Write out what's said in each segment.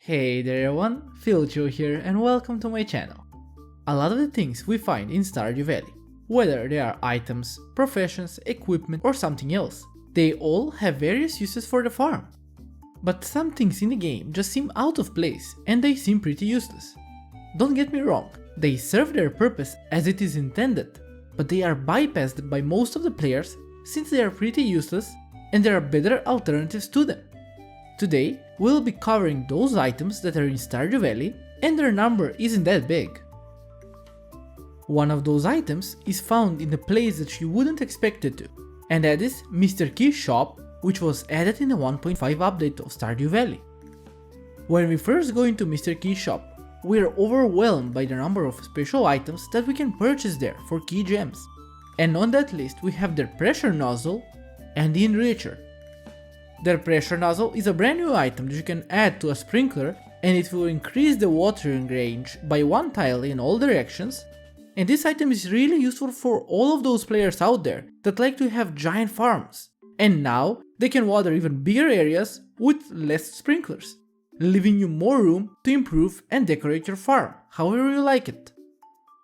Hey there everyone, PhilChill here and welcome to my channel. A lot of the things we find in Stardew Valley, whether they are items, professions, equipment or something else, they all have various uses for the farm. But some things in the game just seem out of place and they seem pretty useless. Don't get me wrong, they serve their purpose as it is intended, but they are bypassed by most of the players since they are pretty useless and there are better alternatives to them. Today, we'll be covering those items that are in Stardew Valley and their number isn't that big. One of those items is found in a place that you wouldn't expect it to, and that is Mr. Key's shop, which was added in the 1.5 update of Stardew Valley. When we first go into Mr. Key's shop, we are overwhelmed by the number of special items that we can purchase there for key gems. And on that list we have their pressure nozzle and the enricher. Their pressure nozzle is a brand new item that you can add to a sprinkler and it will increase the watering range by 1 tile in all directions, and this item is really useful for all of those players out there that like to have giant farms, and now they can water even bigger areas with less sprinklers, leaving you more room to improve and decorate your farm however you like it.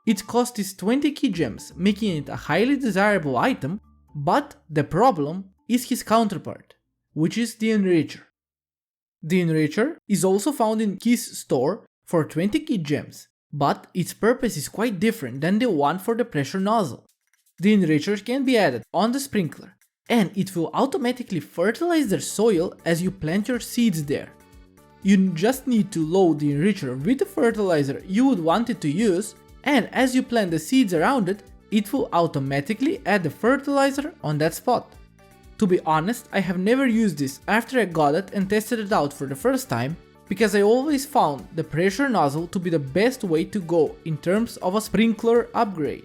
Its cost is 20 key gems, making it a highly desirable item, but the problem is his counterpart, which is the enricher. The enricher is also found in Key's store for 20 key gems, but its purpose is quite different than the one for the pressure nozzle. The enricher can be added on the sprinkler, and it will automatically fertilize the soil as you plant your seeds there. You just need to load the enricher with the fertilizer you would want it to use, and as you plant the seeds around it, it will automatically add the fertilizer on that spot. To be honest, I have never used this after I got it and tested it out for the first time, because I always found the pressure nozzle to be the best way to go in terms of a sprinkler upgrade.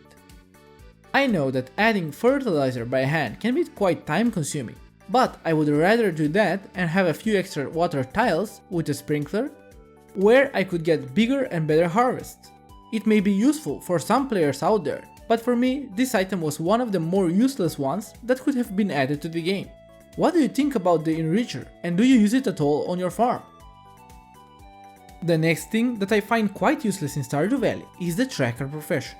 I know that adding fertilizer by hand can be quite time consuming, but I would rather do that and have a few extra water tiles with a sprinkler, where I could get bigger and better harvests. It may be useful for some players out there, but for me, this item was one of the more useless ones that could have been added to the game. What do you think about the enricher, and do you use it at all on your farm? The next thing that I find quite useless in Stardew Valley is the tracker profession.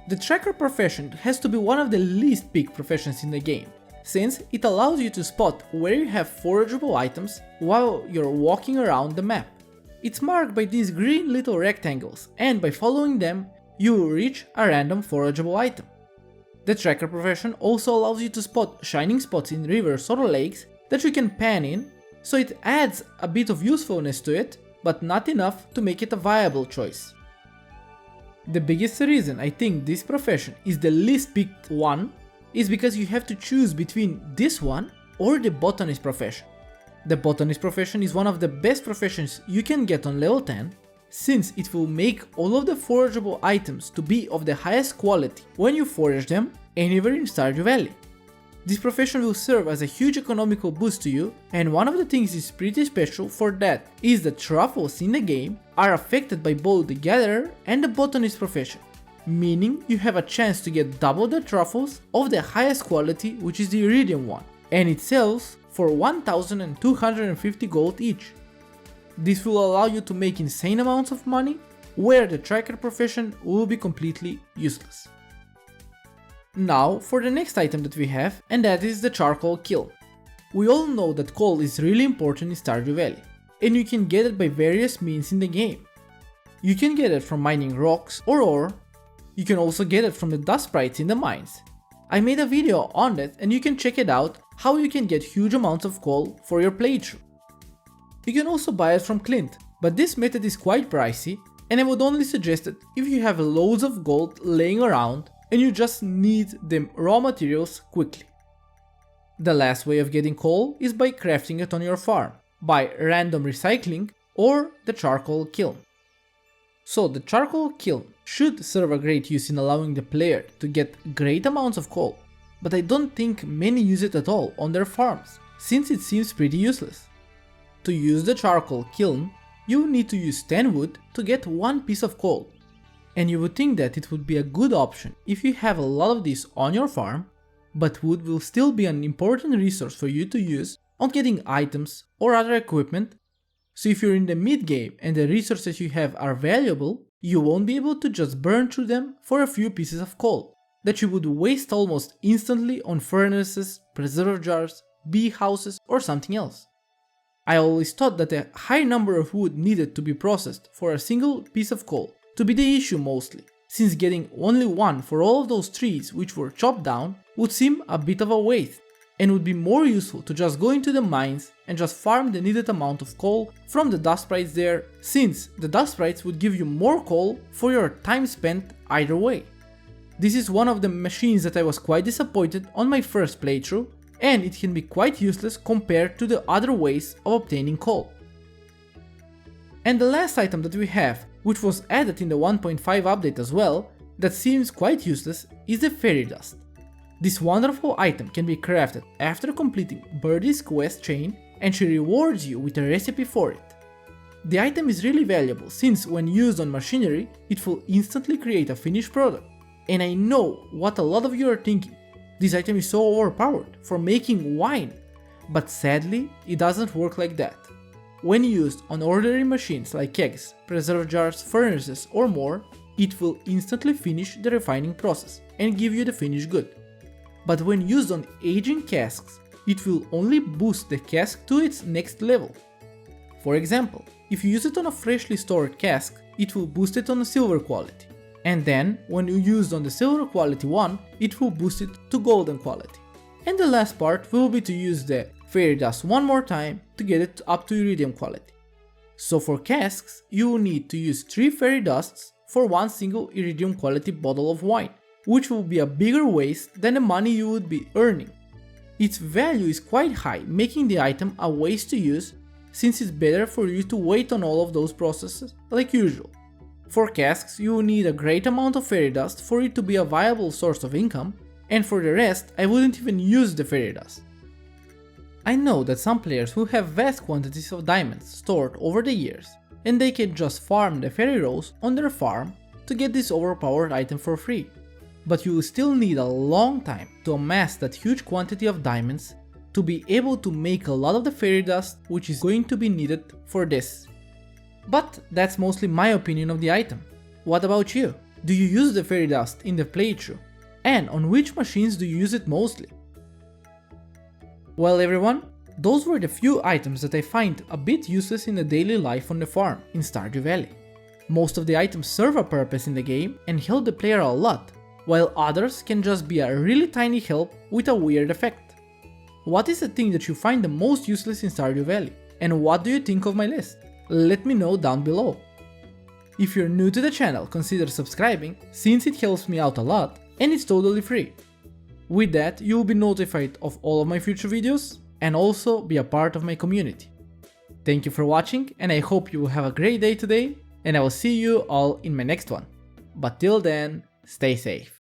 The tracker profession has to be one of the least picked professions in the game, since it allows you to spot where you have forageable items while you're walking around the map. It's marked by these green little rectangles, and by following them, you will reach a random forageable item. The tracker profession also allows you to spot shining spots in rivers or lakes that you can pan in, so it adds a bit of usefulness to it, but not enough to make it a viable choice. The biggest reason I think this profession is the least picked one is because you have to choose between this one or the botanist profession. The botanist profession is one of the best professions you can get on level 10, since it will make all of the forageable items to be of the highest quality when you forage them anywhere in Stardew Valley. This profession will serve as a huge economical boost to you, and one of the things is pretty special for that is that truffles in the game are affected by both the gatherer and the botanist profession, meaning you have a chance to get double the truffles of the highest quality, which is the Iridium one, and it sells for 1250 gold each. This will allow you to make insane amounts of money, where the tracker profession will be completely useless. Now for the next item that we have, and that is the charcoal kiln. We all know that coal is really important in Stardew Valley, and you can get it by various means in the game. You can get it from mining rocks or ore. You can also get it from the dust sprites in the mines. I made a video on that and you can check it out how you can get huge amounts of coal for your playthrough. You can also buy it from Kiln, but this method is quite pricey, and I would only suggest it if you have loads of gold laying around and you just need the raw materials quickly. The last way of getting coal is by crafting it on your farm, by random recycling or the charcoal kiln. So the charcoal kiln should serve a great use in allowing the player to get great amounts of coal, but I don't think many use it at all on their farms, since it seems pretty useless. To use the charcoal kiln, you need to use 10 wood to get 1 piece of coal, and you would think that it would be a good option if you have a lot of this on your farm, but wood will still be an important resource for you to use on getting items or other equipment, So if you're in the mid game and the resources you have are valuable, you won't be able to just burn through them for a few pieces of coal that you would waste almost instantly on furnaces, preserve jars, bee houses or something else. I always thought that a high number of wood needed to be processed for a single piece of coal to be the issue mostly, since getting only one for all of those trees which were chopped down would seem a bit of a waste, and would be more useful to just go into the mines and just farm the needed amount of coal from the dust sprites there, since the dust sprites would give you more coal for your time spent either way. This is one of the machines that I was quite disappointed on my first playthrough, and it can be quite useless compared to the other ways of obtaining coal. And the last item that we have, which was added in the 1.5 update as well, that seems quite useless, is the fairy dust. This wonderful item can be crafted after completing Birdie's quest chain, and she rewards you with a recipe for it. The item is really valuable since when used on machinery, it will instantly create a finished product. And I know what a lot of you are thinking, this item is so overpowered for making wine, but sadly it doesn't work like that. When used on ordinary machines like kegs, preserve jars, furnaces or more, it will instantly finish the refining process and give you the finished good. But when used on aging casks, it will only boost the cask to its next level. For example, if you use it on a freshly stored cask, it will boost it on a silver quality. And then, when you use on the silver quality one, it will boost it to golden quality. And the last part will be to use the fairy dust one more time to get it up to iridium quality. So for casks, you will need to use 3 fairy dusts for one single iridium quality bottle of wine, which will be a bigger waste than the money you would be earning. Its value is quite high, making the item a waste to use, since it's better for you to wait on all of those processes like usual. For casks, you will need a great amount of fairy dust for it to be a viable source of income, and for the rest, I wouldn't even use the fairy dust. I know that some players will have vast quantities of diamonds stored over the years, and they can just farm the fairy rose on their farm to get this overpowered item for free. But you will still need a long time to amass that huge quantity of diamonds to be able to make a lot of the fairy dust which is going to be needed for this. But that's mostly my opinion of the item. What about you? Do you use the fairy dust in the playthrough? And on which machines do you use it mostly? Well everyone, those were the few items that I find a bit useless in the daily life on the farm in Stardew Valley. Most of the items serve a purpose in the game and help the player a lot, while others can just be a really tiny help with a weird effect. What is the thing that you find the most useless in Stardew Valley? And what do you think of my list? Let me know down below. If you're new to the channel, consider subscribing since it helps me out a lot and it's totally free. With that, you will be notified of all of my future videos and also be a part of my community. Thank you for watching and I hope you will have a great day today, and I will see you all in my next one. But till then, stay safe.